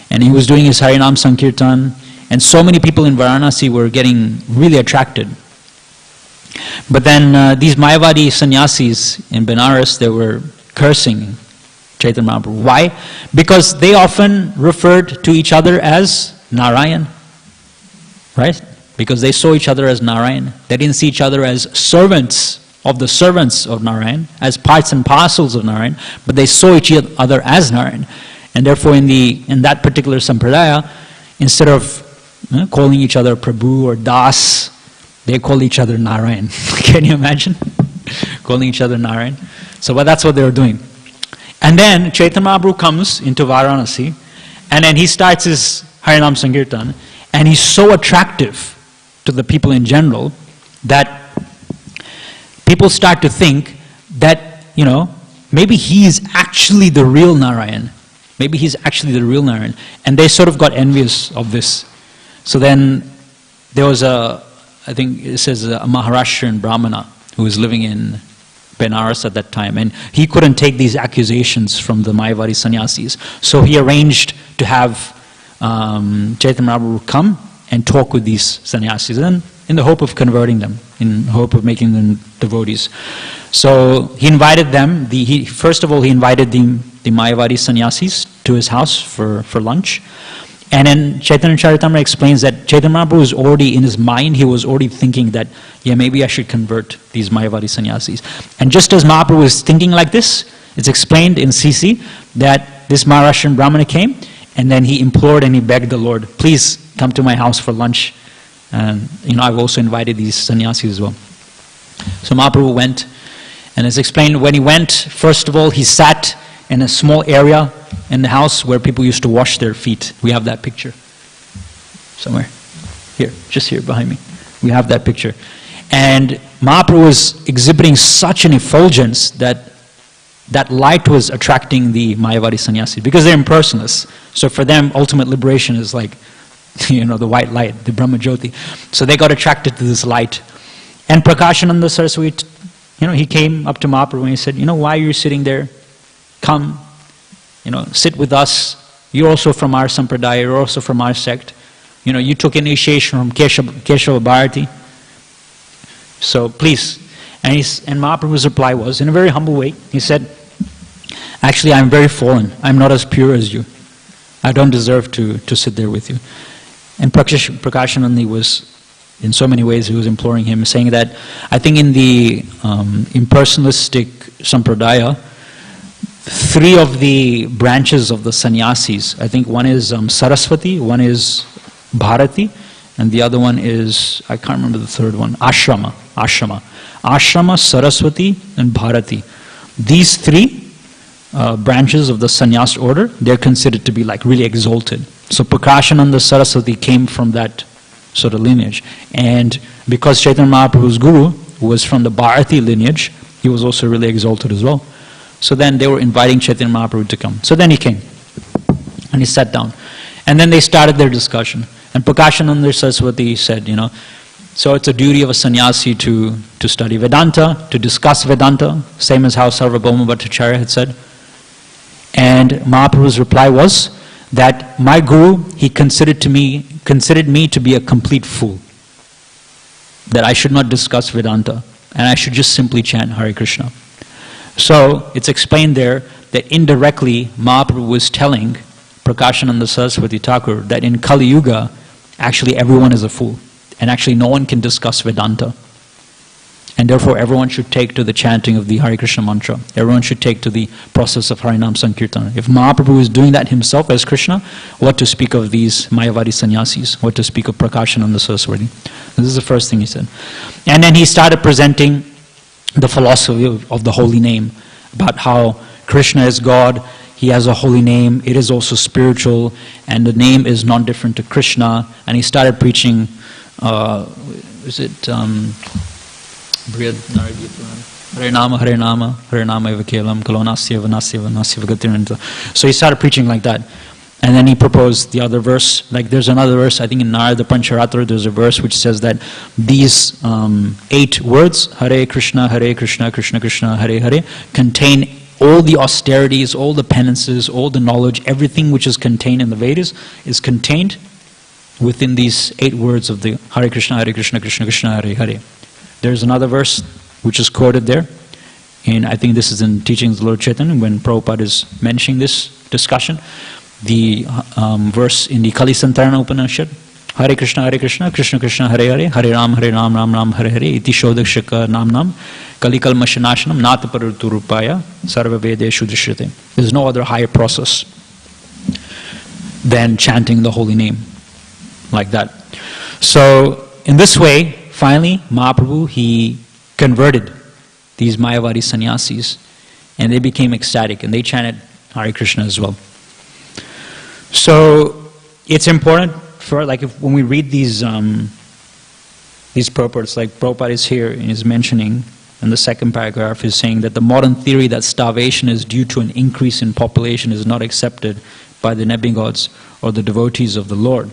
and he was doing his Harinam Sankirtan, and so many people in Varanasi were getting really attracted. But then these Mayavadi sannyasis in Benares, they were cursing Chaitanya Mahaprabhu. Why? Because they often referred to each other as Narayan. Right? Because they saw each other as Narayan. They didn't see each other as servants of Narayan, as parts and parcels of Narayan, but they saw each other as Narayan. And therefore in that particular sampradaya, instead of calling each other Prabhu or Das, they call each other Narayan. Can you imagine? Calling each other Narayan. So but that's what they were doing. And then Chaitanya Mahaprabhu comes into Varanasi, and then he starts his Harinam Sankirtan, and he's so attractive to the people in general that people start to think that, maybe he is actually the real Narayan. Maybe he's actually the real Narayan. And they sort of got envious of this. So then there was I think it says a Maharashtrian Brahmana who was living in Benares at that time, and he couldn't take these accusations from the Mayavadi sannyasis. So he arranged to have Chaitanya Mahaprabhu come and talk with these sannyasis, and in the hope of converting them, in hope of making them devotees. So he invited them. First of all, he invited the Mayavadi sannyasis to his house for lunch. And then Chaitanya Charitamrita explains that Chaitanya Mahaprabhu was already, in his mind, he was already thinking that, maybe I should convert these Mayavadi sannyasis. And just as Mahaprabhu was thinking like this, it's explained in CC that this Maharashtrian Brahmana came, and then he implored and he begged the Lord, please come to my house for lunch. And, I've also invited these sannyasis as well. So Mahaprabhu went, and it's explained when he went, first of all, he sat in a small area in the house where people used to wash their feet. We have that picture somewhere. Here, just here behind me. We have that picture. And Mahaprabhu was exhibiting such an effulgence that light was attracting the Mayavadi sannyasis, because they're impersonalists. So for them, ultimate liberation is like, the white light, the Brahma Jyoti. So they got attracted to this light. And Prakashananda Saraswati, he came up to Mahaprabhu and he said, why are you sitting there? Come, sit with us. You're also from our sampradaya, you're also from our sect. You took initiation from Keshava Bharati. So please. And Mahaprabhu's reply was, in a very humble way, he said, actually I'm very fallen. I'm not as pure as you. I don't deserve to sit there with you. And Prakashananda was, in so many ways, he was imploring him, saying that, I think in the impersonalistic sampradaya, 3 of the branches of the sannyasis, I think one is Saraswati, one is Bharati, and the other one is, I can't remember the third one, Ashrama, Saraswati, and Bharati. These 3 branches of the sannyas order, they're considered to be like really exalted. So Prakashananda Saraswati came from that sort of lineage. And because Chaitanya Mahaprabhu's guru was from the Bharati lineage, he was also really exalted as well. So then they were inviting Chaitanya Mahaprabhu to come. So then he came and he sat down. And then they started their discussion. And Prakashananda Saraswati said, so it's a duty of a sannyasi to study Vedanta, to discuss Vedanta, same as how Sarvabhauma Bhattacharya had said. And Mahaprabhu's reply was that my guru, he considered me to be a complete fool. That I should not discuss Vedanta, and I should just simply chant Hare Krishna. So it's explained there that indirectly Mahaprabhu was telling Prakashananda Saraswati Thakur that in Kali Yuga, actually everyone is a fool. And actually no one can discuss Vedanta. And therefore everyone should take to the chanting of the Hare Krishna mantra. Everyone should take to the process of Harinam Sankirtan. If Mahaprabhu is doing that himself as Krishna, what to speak of these Mayavadi sannyasis? What to speak of Prakashananda Saraswati? This is the first thing he said. And then he started presenting the philosophy of the holy name, about how Krishna is God, he has a holy name, it is also spiritual, and the name is not different to Krishna. And he started preaching, Hare Nama, Hare Nama, Hare Nama eva kelam, kalonasya vanasya vanasya vagatiranta. So he started preaching like that. And then he proposed the other verse. Like there's another verse, I think in Narada Pancharatra, there's a verse which says that these 8 words, Hare Krishna, Krishna Krishna, Hare Hare, contain all the austerities, all the penances, all the knowledge, everything which is contained in the Vedas is contained within these 8 words of the Hare Krishna, Krishna Krishna, Hare Hare. There's another verse which is quoted there, And I think this is in Teachings of Lord Chaitanya when Prabhupada is mentioning this discussion. The verse in the Kali Santarana Upanishad, Hare Krishna, Krishna Krishna, Hare Hare, Hare Ram, Ram Ram, Hare Hare, Iti Shodakshaka Nam, Kali Kalmashanashanam, Nata Paraturupaya, Sarva Vedeshu Drishyate. There's no other higher process than chanting the holy name like that. So, in this way, finally, Mahaprabhu, he converted these Mayavadi sannyasis, and they became ecstatic, and they chanted Hare Krishna as well. So, it's important for, like, when we read these purports, like Prabhupada is here and is mentioning, in the second paragraph, is saying that the modern theory that starvation is due to an increase in population is not accepted by the demigods or the devotees of the Lord.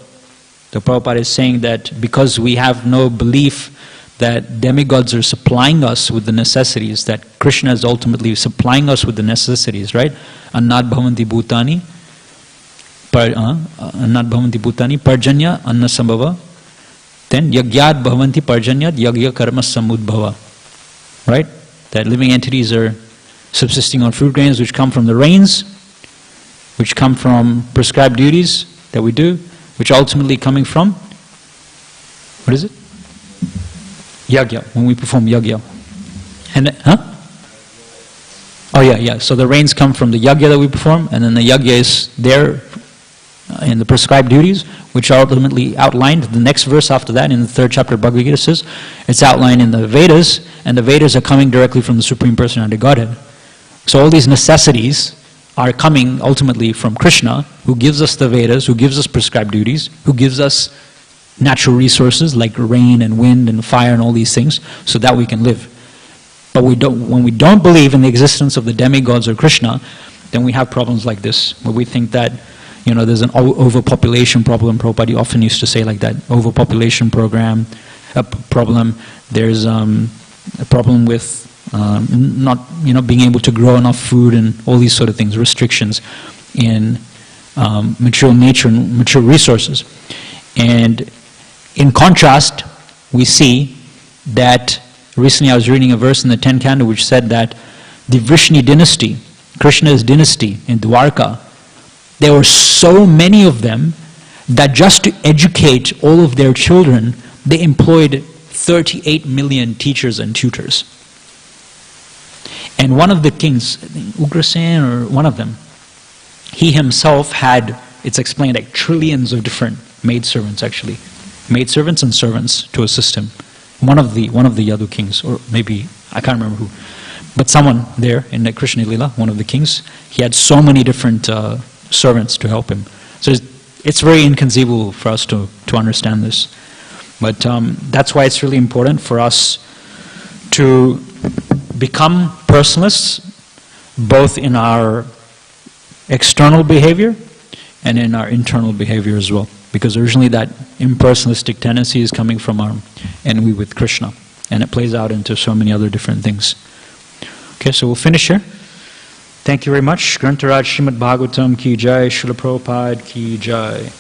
The Prabhupada is saying that because we have no belief that demigods are supplying us with the necessities, that Krishna is ultimately supplying us with the necessities, right? Annat bhavanti bhutani, annat bhavanti bhutani, parjanya anna sambhava, then yagyat bhavanti parjanyat yagya karma samudbhava, right? That living entities are subsisting on fruit grains which come from the rains, which come from prescribed duties that we do, which ultimately coming from, what is it? Yagya, when we perform yagya. And, Oh yeah. So the rains come from the yagya that we perform, and then the yagya is there in the prescribed duties, which are ultimately outlined. The next verse after that, in the 3rd chapter of Bhagavad Gita, says, it's outlined in the Vedas, and the Vedas are coming directly from the Supreme Personality of Godhead. So all these necessities are coming ultimately from Krishna, who gives us the Vedas, who gives us prescribed duties, who gives us natural resources like rain and wind and fire and all these things, so that we can live. But when we don't believe in the existence of the demigods or Krishna, then we have problems like this, where we think that, there's an overpopulation problem. Prabhupada often used to say like that, overpopulation problem. There's a problem with not being able to grow enough food and all these sort of things, restrictions in material nature and material resources. And in contrast, we see that recently I was reading a verse in the 10th canto which said that the Vrishni dynasty, Krishna's dynasty in Dwarka, there were so many of them that just to educate all of their children, they employed 38 million teachers and tutors. And one of the kings, I think Ugrasen or one of them, he himself had, it's explained, like trillions of different maidservants actually. Maidservants and servants to assist him. One of the Yadu kings, or maybe, I can't remember who. But someone there in the Krishna Lila, one of the kings, he had so many different servants to help him. So it's very inconceivable for us to understand this. But that's why it's really important for us to become personalists, both in our external behavior and in our internal behavior as well. Because originally that impersonalistic tendency is coming from our envy with Krishna. And it plays out into so many other different things. Okay, so we'll finish here. Thank you very much. Grantaraj Srimad Bhagavatam ki jai, Srila Prabhupada ki jai.